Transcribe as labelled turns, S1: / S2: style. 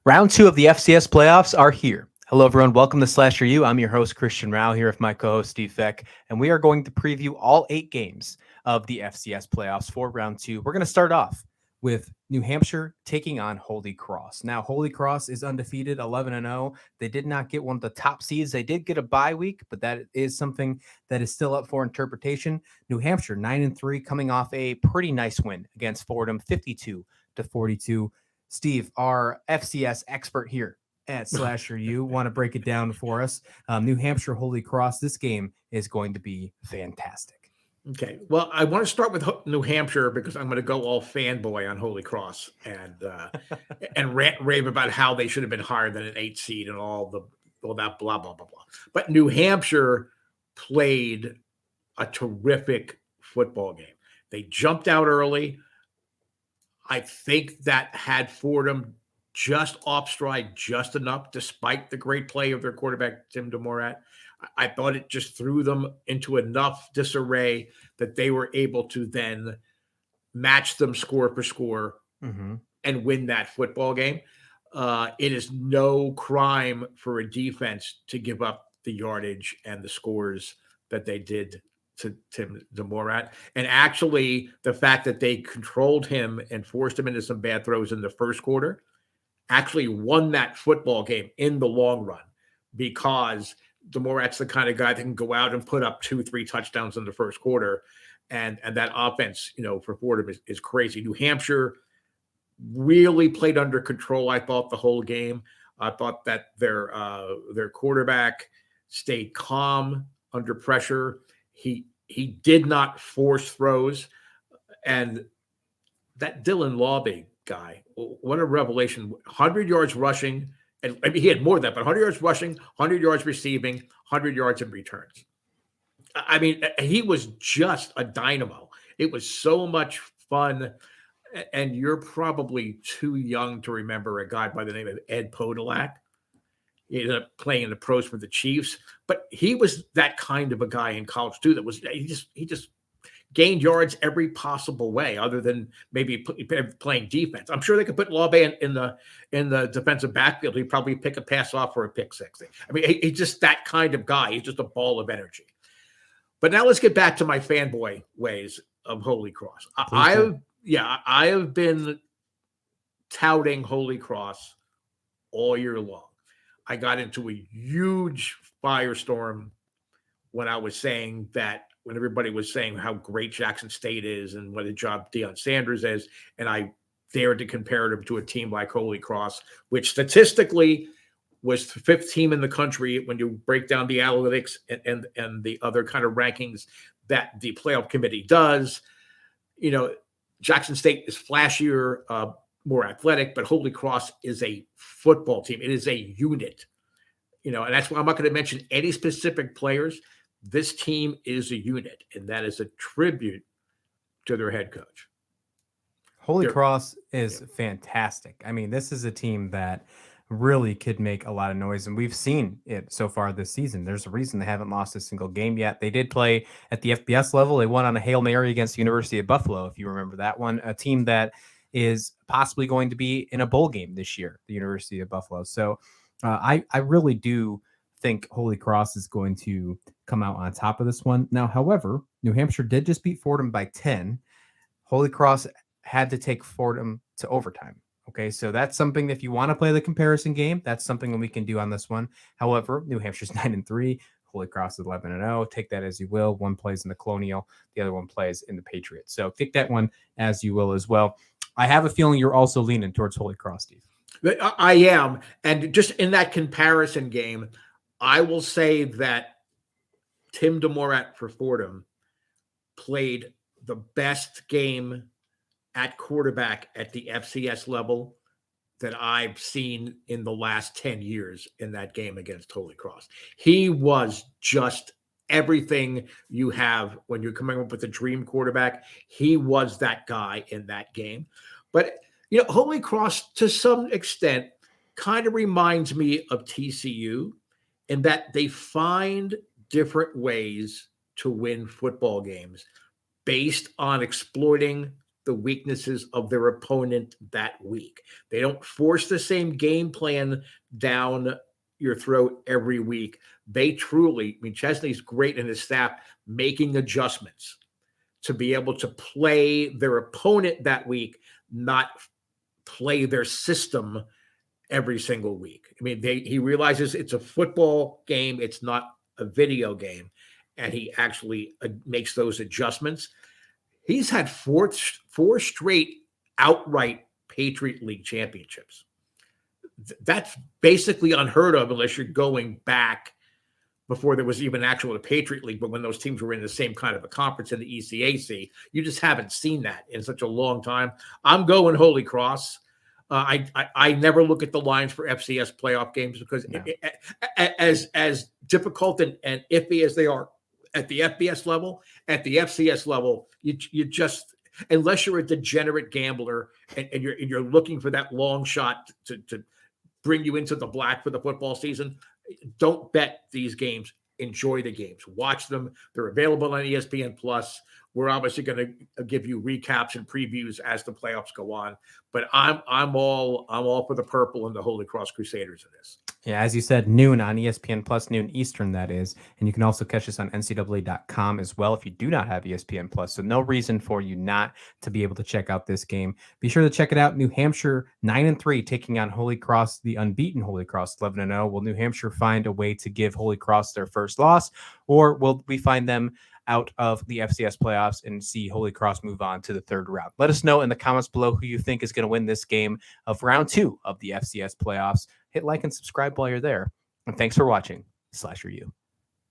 S1: Round two of the FCS playoffs are here. Hello, everyone. Welcome to Slasher U. I'm your host, Christian Rao, here with my co-host, Steve Feck, and we are going to preview all 8 games of the FCS playoffs for round two. We're going to start off with New Hampshire taking on Holy Cross. Now, Holy Cross is undefeated, 11-0. They did not get one of the top seeds. They did get a bye week, but that is something that is still up for interpretation. New Hampshire, 9-3, coming off a pretty nice win against Fordham, 52-42. Steve, our FCS expert here at Slasher U, want to break it down for us. New Hampshire Holy Cross, this game is going to be fantastic.
S2: Okay, well, I want to start with New Hampshire because I'm going to go all fanboy on Holy Cross and rant rave about how they should have been higher than an 8 seed and all that blah blah blah blah. But New Hampshire played a terrific football game. They jumped out early. I think that had Fordham just off stride just enough, despite the great play of their quarterback, Tim DeMorat. I thought it just threw them into enough disarray that they were able to then match them score for score and win that football game. It is no crime for a defense to give up the yardage and the scores that they did to Tim DeMorat. And actually, the fact that they controlled him and forced him into some bad throws in the first quarter actually won that football game in the long run, because DeMorat's the kind of guy that can go out and put up 2-3 touchdowns in the first quarter. And that offense, for Fordham is crazy. New Hampshire really played under control, I thought, the whole game. I thought that their quarterback stayed calm under pressure. He did not force throws. And that Dylan Lawby guy, what a revelation. 100 yards rushing. And I mean, he had more than that, but 100 yards rushing, 100 yards receiving, 100 yards in returns. I mean, he was just a dynamo. It was so much fun. And you're probably too young to remember a guy by the name of Ed Podolak. He ended up playing in the pros for the Chiefs, but he was that kind of a guy in college too. That was he just gained yards every possible way, other than maybe playing defense. I'm sure they could put Lawby in the defensive backfield. He'd probably pick a pass off for a pick six. I mean, he's just that kind of guy. He's just a ball of energy. But now let's get back to my fanboy ways of Holy Cross. I have been touting Holy Cross all year long. I got into a huge firestorm when I was saying that, when everybody was saying how great Jackson State is and what a job Deion Sanders is, and I dared to compare them to a team like Holy Cross, which statistically was the 5th team in the country when you break down the analytics and the other kind of rankings that the playoff committee does. Jackson State is flashier, more athletic, but Holy Cross is a football team. It is a unit, and that's why I'm not going to mention any specific players. This team is a unit, and that is a tribute to their head coach.
S1: Holy Cross is fantastic. I mean, this is a team that really could make a lot of noise, and we've seen it so far this season. There's a reason they haven't lost a single game yet. They did play at the FBS level. They won on a Hail Mary against the University of Buffalo, if you remember that one, a team that is possibly going to be in a bowl game this year, the University of Buffalo. So I really do think Holy Cross is going to come out on top of this one. Now, however, New Hampshire did just beat Fordham by 10. Holy Cross had to take Fordham to overtime. Okay, so that's something, if you want to play the comparison game, that's something that we can do on this one. However, New Hampshire's 9-3, Holy Cross is 11-0. Take that as you will. One plays in the Colonial, the other one plays in the Patriots. So take that one as you will as well. I have a feeling you're also leaning towards Holy Cross, Steve.
S2: I am. And just in that comparison game, I will say that Tim DeMorat for Fordham played the best game at quarterback at the FCS level that I've seen in the last 10 years in that game against Holy Cross. He was just everything you have when you're coming up with a dream quarterback. He was that guy in that game. But, Holy Cross, to some extent, kind of reminds me of TCU in that they find different ways to win football games based on exploiting the weaknesses of their opponent that week. They don't force the same game plan down your throat every week. They truly, I mean, Chesney's great in his staff making adjustments to be able to play their opponent that week, not play their system every single week. I mean, he realizes it's a football game, it's not a video game, and he actually makes those adjustments. He's had four straight outright Patriot League championships. That's basically unheard of unless you're going back before there was even actual Patriot League, but when those teams were in the same kind of a conference in the ECAC, you just haven't seen that in such a long time. I'm going Holy Cross. I never look at the lines for FCS playoff games because as difficult and iffy as they are at the FBS level, at the FCS level, you just, unless you're a degenerate gambler and you're looking for that long shot to bring you into the black for the football season, don't bet these games. Enjoy the games. Watch them. They're available on ESPN Plus. We're obviously going to give you recaps and previews as the playoffs go on. But I'm all for the purple and the Holy Cross Crusaders in this.
S1: Yeah, as you said, noon on ESPN Plus, noon Eastern, that is. And you can also catch us on NCAA.com as well if you do not have ESPN Plus. So no reason for you not to be able to check out this game. Be sure to check it out. New Hampshire 9-3 taking on Holy Cross, the unbeaten Holy Cross 11-0. Will New Hampshire find a way to give Holy Cross their first loss, or will we find them out of the FCS playoffs and see Holy Cross move on to the third round? Let us know in the comments below who you think is going to win this game of round 2 of the FCS playoffs. Hit like and subscribe while you're there. And thanks for watching SlasherU.